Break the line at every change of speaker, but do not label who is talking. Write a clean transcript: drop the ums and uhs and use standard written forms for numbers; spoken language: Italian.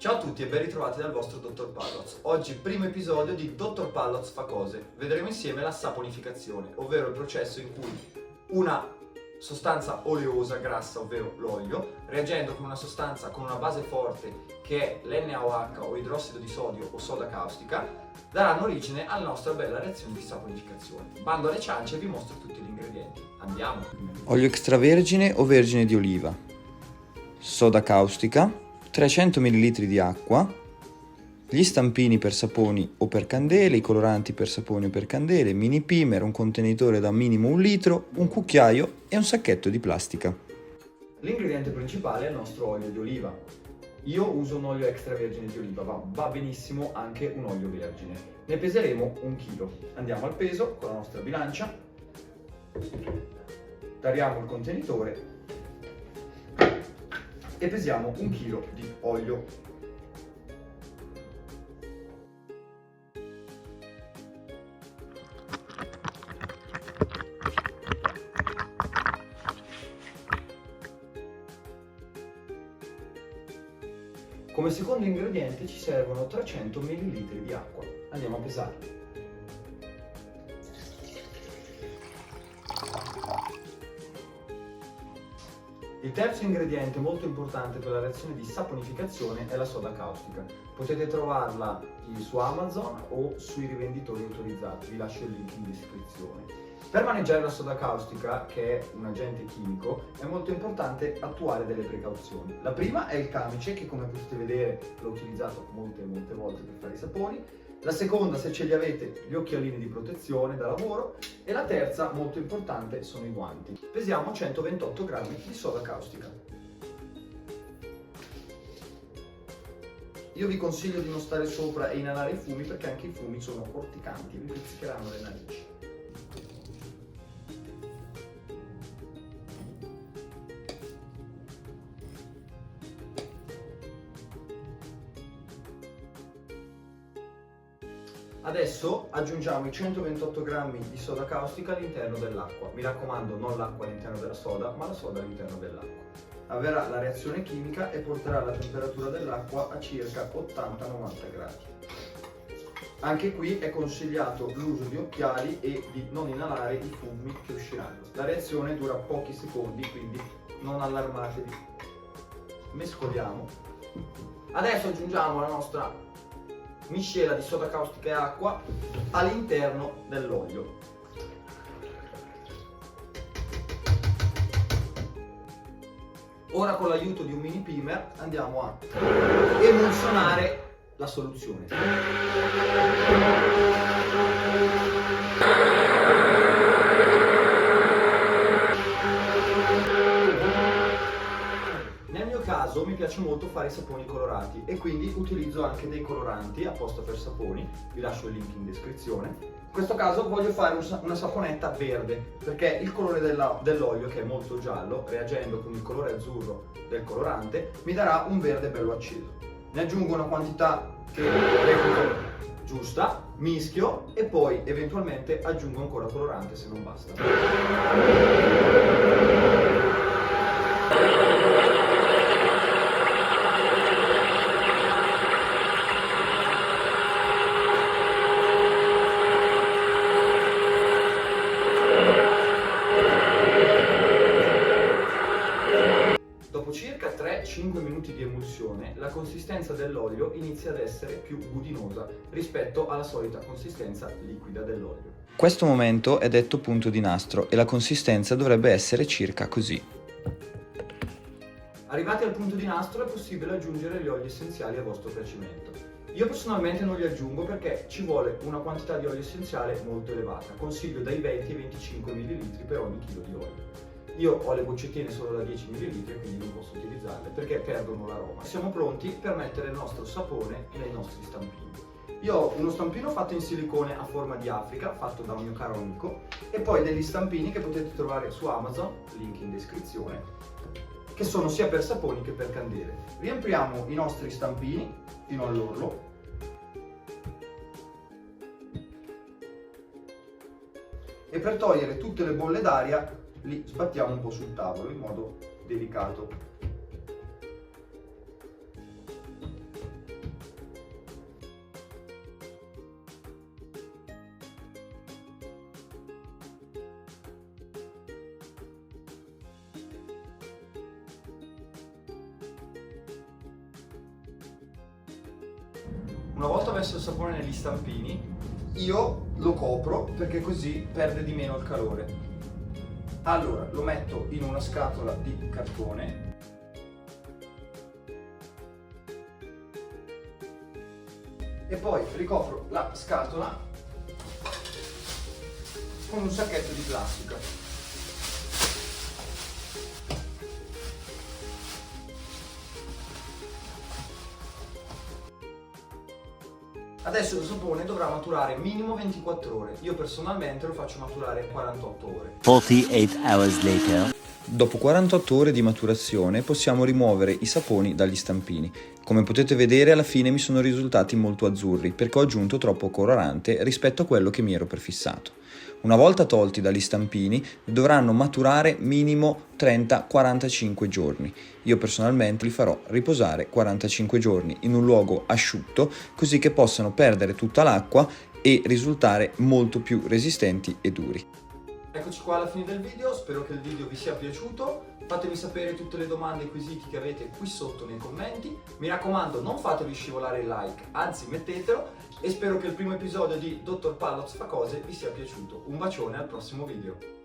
Ciao a tutti e ben ritrovati dal vostro Dottor Palloz. Oggi primo episodio di Dottor Palloz fa cose. Vedremo insieme la saponificazione, ovvero il processo in cui una sostanza oleosa, grassa, ovvero l'olio, reagendo con una sostanza con una base forte che è l'NaOH o idrossido di sodio o soda caustica, daranno origine alla nostra bella reazione di saponificazione. Bando alle ciance e vi mostro tutti gli ingredienti. Andiamo!
Olio extravergine o vergine di oliva, soda caustica, 300 ml di acqua, gli stampini per saponi o per candele, i coloranti per saponi o per candele, mini primer, un contenitore da minimo 1 litro, un cucchiaio e un sacchetto di plastica.
L'ingrediente principale è il nostro olio di oliva. Io uso un olio extravergine di oliva, va benissimo anche un olio vergine. Ne peseremo 1 chilo. Andiamo al peso con la nostra bilancia, tariamo il contenitore e pesiamo 1 chilo di olio. Come secondo ingrediente ci servono 300 ml di acqua. Andiamo a pesarli. Il terzo ingrediente molto importante per la reazione di saponificazione è la soda caustica. Potete trovarla su Amazon o sui rivenditori autorizzati, vi lascio il link in descrizione. Per maneggiare la soda caustica, che è un agente chimico, è molto importante attuare delle precauzioni. La prima è il camice, che come potete vedere l'ho utilizzato molte volte per fare i saponi. La seconda, se ce li avete, gli occhialini di protezione da lavoro. E la terza, molto importante, sono i guanti. Pesiamo 128 grammi di soda caustica. Io vi consiglio di non stare sopra e inalare i fumi, perché anche i fumi sono orticanti, vi pizzicheranno le narici. Adesso aggiungiamo i 128 grammi di soda caustica all'interno dell'acqua. Mi raccomando, non l'acqua all'interno della soda, ma la soda all'interno dell'acqua. Avverrà la reazione chimica e porterà la temperatura dell'acqua a circa 80-90 gradi. Anche qui è consigliato l'uso di occhiali e di non inalare i fumi che usciranno. La reazione dura pochi secondi, quindi non allarmatevi. Mescoliamo. Adesso aggiungiamo la nostra miscela di soda caustica e acqua all'interno dell'olio. Ora con l'aiuto di un mini primer andiamo a emulsionare la soluzione. Mi piace molto fare i saponi colorati e quindi utilizzo anche dei coloranti apposta per saponi, vi lascio il link in descrizione. In questo caso voglio fare una saponetta verde, perché il colore dell'olio, che è molto giallo, reagendo con il colore azzurro del colorante, mi darà un verde bello acceso. Ne aggiungo una quantità che reputo giusta, mischio e poi eventualmente aggiungo ancora colorante se non basta. Dopo circa 3-5 minuti di emulsione, la consistenza dell'olio inizia ad essere più budinosa rispetto alla solita consistenza liquida dell'olio.
Questo momento è detto punto di nastro e la consistenza dovrebbe essere circa così.
Arrivati al punto di nastro è possibile aggiungere gli oli essenziali a vostro piacimento. Io personalmente non li aggiungo perché ci vuole una quantità di olio essenziale molto elevata, consiglio dai 20 ai 25 ml per ogni chilo di olio. Io ho le boccettine solo da 10 ml, quindi non posso utilizzarle perché perdono l'aroma. Siamo pronti per mettere il nostro sapone nei nostri stampini. Io ho uno stampino fatto in silicone a forma di Africa, fatto da un mio caro amico, e poi degli stampini che potete trovare su Amazon, link in descrizione, che sono sia per saponi che per candele. Riempiamo i nostri stampini fino all'orlo. E per togliere tutte le bolle d'aria li sbattiamo un po' sul tavolo in modo delicato. Una volta messo il sapone negli stampini, io lo copro perché così perde di meno il calore. Allora, lo metto in una scatola di cartone. E poi ricopro la scatola con un sacchetto di plastica. Adesso il sapone dovrà maturare minimo 24 ore. Io personalmente lo faccio maturare 48 ore.
48 hours later.
Dopo 48 ore di maturazione possiamo rimuovere i saponi dagli stampini. Come potete vedere, alla fine mi sono risultati molto azzurri perché ho aggiunto troppo colorante rispetto a quello che mi ero prefissato. Una volta tolti dagli stampini dovranno maturare minimo 30-45 giorni. Io personalmente li farò riposare 45 giorni in un luogo asciutto così che possano perdere tutta l'acqua e risultare molto più resistenti e duri.
Eccoci qua alla fine del video, spero che il video vi sia piaciuto. Fatemi sapere tutte le domande e quesiti che avete qui sotto nei commenti. Mi raccomando, non fatevi scivolare il like, anzi mettetelo. E spero che il primo episodio di Dottor Palloz fa cose vi sia piaciuto. Un bacione, al prossimo video.